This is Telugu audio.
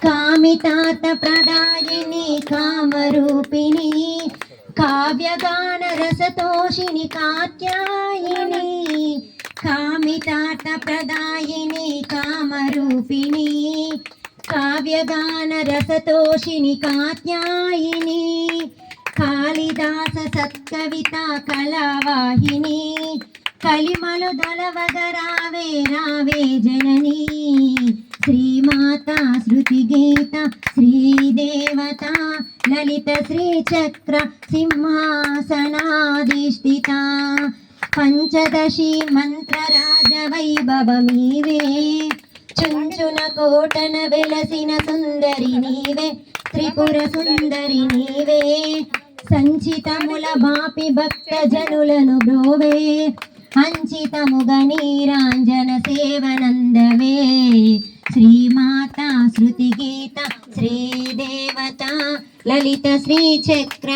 కామితాత ప్రదాయిని కామరూపిణి కావ్యగాన రసతోషిని కాత్యాయిని కామితాత ప్రదాయిని కామరూపిణి కావ్యగాన రసతోషిని కాత్యాయిని కాళిదాస సత్కవిత కళావాహిని కలిమలు దళవగరావే రావే జననీ శ్రీమాత శృతి గీత శ్రీదేవత లలిత శ్రీచక్ర సింహాసనాధిష్ఠిత పంచదశి మంత్రరాజ వైభవమీవే చుంచున కోటన వెలసిన సుందరి నీవే త్రిపుర సుందరి నీవే సంచితముల బాపి భక్త జనులను బ్రోవే అంచితముగ నీరాంజన సేవనందవే శ్రీమాత శృతి గీత శ్రీదేవత లలిత శ్రీచక్ర